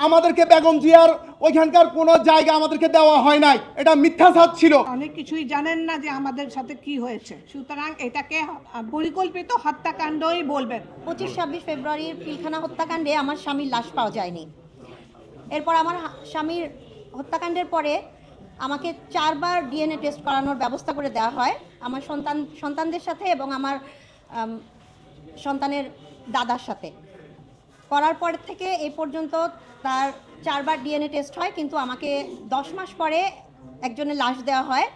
আমাদেরকে বেগম জিয়ার ওইখানকার কোনো জায়গা আমাদেরকে দেওয়া হয় নাই, এটা মিথ্যাচার ছিল। অনেক কিছুই জানেন না যে আমাদের সাথে কি হয়েছে, সুতরাং এটাকে পরিকল্পিত হত্যাকাণ্ডই বলবেন। 25-26 ফেব্রুয়ারির পিলখানা হত্যাকাণ্ডে আমার স্বামীর লাশ পাওয়া যায়নি। এরপর আমার স্বামীর হত্যাকাণ্ডের পরে আমাকে 4 বার ডিএনএ টেস্ট করানোর ব্যবস্থা করে দেওয়া হয় আমার সন্তানদের সাথে এবং আমার সন্তানের দাদার সাথে। করার পর থেকে এই পর্যন্ত তার 4 বার ডিএনএ টেস্ট হয়, কিন্তু আমাকে 10 মাস পরে একজনের লাশ দেওয়া হয়।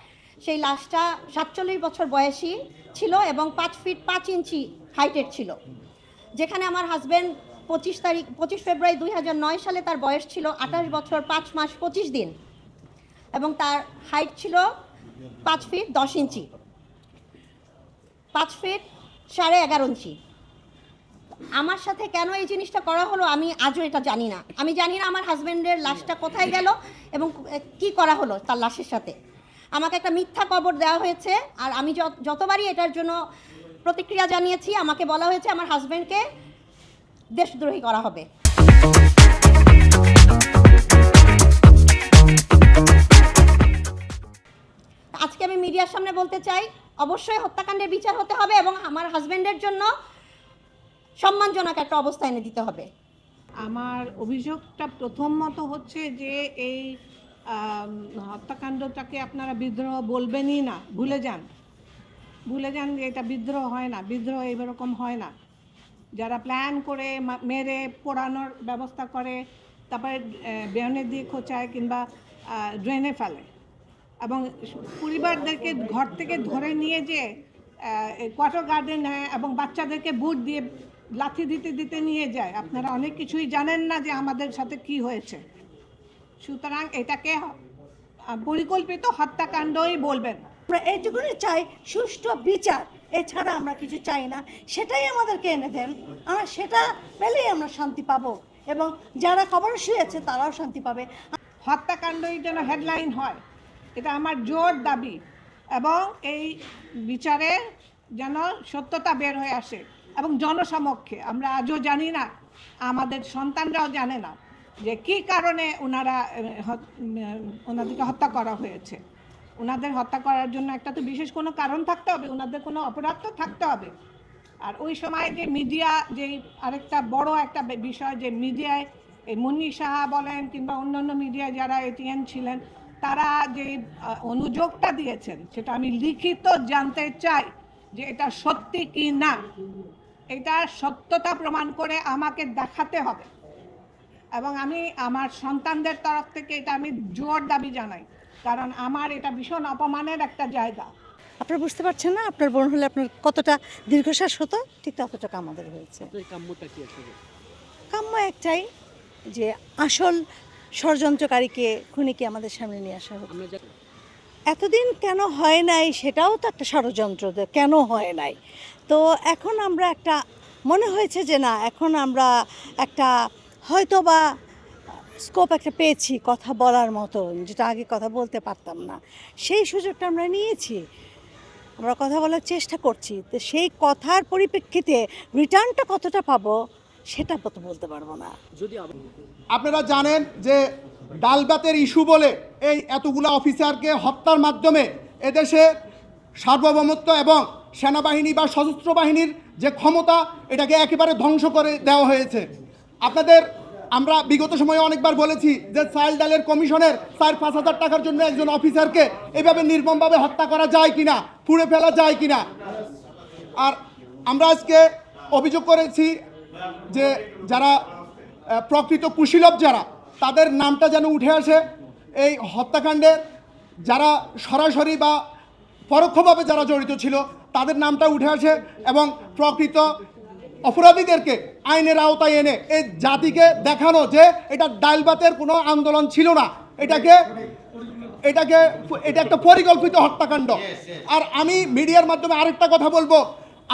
সেই লাশটা 47 বছর বয়সী ছিল এবং 5 ফিট 5 ইঞ্চি হাইটের ছিল। যেখানে আমার হাজব্যান্ড 25 ফেব্রুয়ারি 2009 সালে তার বয়স ছিল 28 বছর 5 মাস 25 দিন এবং তার হাইট ছিল 5 ফিট 10 ইঞ্চি, 5 ফিট 11.5 ইঞ্চি। আমার সাথে কেন এই জিনিসটা করা হলো আমি আজও এটা জানি না। আমি জানি না আমার হাজব্যান্ডের লাশটা কোথায় গেল এবং কি করা হলো তার লাশের সাথে। আমাকে একটা মিথ্যা খবর দেওয়া হয়েছে, আর আমি যতবারই এটার জন্য প্রতিক্রিয়া জানিয়েছি আমাকে বলা হয়েছে আমার হাজব্যান্ডকে দেশদ্রোহী করা হবে। আজকে আমি মিডিয়ার সামনে বলতে চাই, অবশ্যই হত্যাকাণ্ডের বিচার হতে হবে এবং আমার হাজব্যান্ডের জন্য সম্মানজনক একটা অবস্থা এনে দিতে হবে। আমার অভিযোগটা প্রথমত হচ্ছে যে এই হত্যাকাণ্ডটাকে আপনারা বিদ্রোহ বলবেনই না, ভুলে যান যে এটা বিদ্রোহ হয় না, বিদ্রোহ এরকম হয় না। যারা প্ল্যান করে মেরে পোড়ানোর ব্যবস্থা করে, তারপরে বেয়নে দিয়ে খোঁচায় কিংবা ড্রেনে ফেলে এবং পরিবারদেরকে ঘর থেকে ধরে নিয়ে যে কোয়ার্টার গার্ডে নেয় এবং বাচ্চাদেরকে বুট দিয়ে লাথি দিতে দিতে নিয়ে যায়। আপনারা অনেক কিছুই জানেন না যে আমাদের সাথে কি হয়েছে, সুতরাং এটাকে পরিকল্পিত হত্যাকাণ্ডই বলবেন। আমরা এইটুকুনি চাই সুষ্ঠু বিচার, এছাড়া আমরা কিছু চাই না। সেটাই আমাদেরকে এনে দেন, আমরা সেটা পেলেই আমরা শান্তি পাবো এবং যারা খবর শুয়েছে তারাও শান্তি পাবে। হত্যাকাণ্ডই যেন হেডলাইন হয়, এটা আমার জোর দাবি এবং এই বিচারের যেন সত্যতা বের হয়ে আসে এবং জনসমক্ষে। আমরা আজও জানি না, আমাদের সন্তানরাও জানে না যে কী কারণে ওনাদেরকে হত্যা করা হয়েছে। ওনাদের হত্যা করার জন্য একটা তো বিশেষ কোনো কারণ থাকতে হবে, ওনাদের কোনো অপরাধ তো থাকতে হবে। আর ওই সময় যে মিডিয়া, যে আরেকটা বড় একটা বিষয় যে মিডিয়ায় এই মুন্নি সাহা বলেন কিংবা অন্যান্য মিডিয়ায় যারা এটিএন ছিলেন, তারা যে অনুযোগটা দিয়েছেন সেটা আমি লিখিত জানতে চাই যে এটা সত্যি কি না। এটা সত্যতা প্রমাণ করে আমাকে দেখাতে হবে এবং আমি আমার সন্তানদের তরফ থেকে এটা আমি জোর দাবি জানাই, কারণ আমার এটা ভীষণ অপমানের একটা জায়গা। আপনারা বুঝতে পারছেন না, আপনার বোন হলে আপনার কতটা দীর্ঘশ্বাস হতো, ঠিক ততটা আমাদের হয়েছে। কাম্য একটাই যে আসল ষড়যন্ত্রকারীকে, খুনিকে আমাদের সামনে নিয়ে আসা হোক। এতদিন কেন হয় নাই সেটাও তো একটা ষড়যন্ত্র, কেন হয় নাই। তো এখন আমরা একটা মনে হয়েছে যে না, এখন আমরা একটা হয়তো বা স্কোপ একটা পেয়েছি কথা বলার মতো, যেটা আগে কথা বলতে পারতাম না, সেই সুযোগটা আমরা নিয়েছি। আমরা কথা বলার চেষ্টা করছি, তো সেই কথার পরিপ্রেক্ষিতে রিটার্নটা কতটা পাবো সেটা তো বলতে পারবো না। আপনারা জানেন যে ডালবাতের ইস্যু বলে এই এতগুলা অফিসারকে হত্যার মাধ্যমে এদেশে সার্বভৌমত্ব এবং সেনাবাহিনী বা সশস্ত্র বাহিনীর যে ক্ষমতা, এটাকে একেবারে ধ্বংস করে দেওয়া হয়েছে। আমরা বিগত সময়ে অনেকবার বলেছি যে চাল ডালের কমিশনের 4-5 হাজার টাকার জন্য একজন অফিসারকে এভাবে নির্মমভাবে হত্যা করা যায় কিনা, পুড়ে ফেলা যায় কিনা। আর আমরা আজকে অভিযোগ করেছি যে যারা প্রকৃত কুশীলব যারা, তাদের নামটা যেন উঠে আসে। এই হত্যাকাণ্ডে যারা সরাসরি বা পরোক্ষভাবে যারা জড়িত ছিল তাদের নামটা উঠে আসে এবং প্রকৃত অপরাধীদেরকে আইনের আওতায় এনে এই জাতিকে দেখানো যে এটা ডালবাতের কোনো আন্দোলন ছিল না, এটা একটা পরিকল্পিত হত্যাকাণ্ড। আর আমি মিডিয়ার মাধ্যমে আরেকটা কথা বলবো,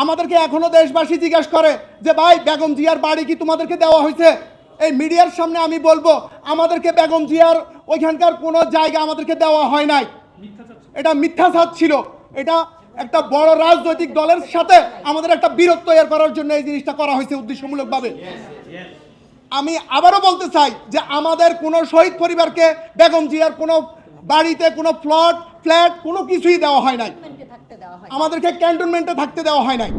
আমাদেরকে এখনো দেশবাসী জিজ্ঞাসা করে যে ভাই বেগম জিয়ার বাড়ি কি তোমাদেরকে দেওয়া হয়েছে? এই মিডিয়ার সামনে আমি বলবো আমাদেরকে বেগম জিয়ার ওইখানকার কোনো জায়গা আমাদেরকে দেওয়া হয় নাই, এটা মিথ্যাচার ছিল। এটা একটা বড় রাজনৈতিক দলের সাথে আমাদের একটা বীরত্ব তৈরি করার জন্য এই জিনিসটা করা হয়েছে উদ্দেশ্যমূলকভাবে। আমি আবারও বলতে চাই যে আমাদের কোনো শহীদ পরিবারকে বেগম জিয়ার কোনো বাড়িতে কোনো ফ্ল্যাট কোনো কিছুই দেওয়া হয় নাই, থাকতে দেওয়া হয় আমাদেরকে ক্যান্টনমেন্টে থাকতে দেওয়া হয় নাই।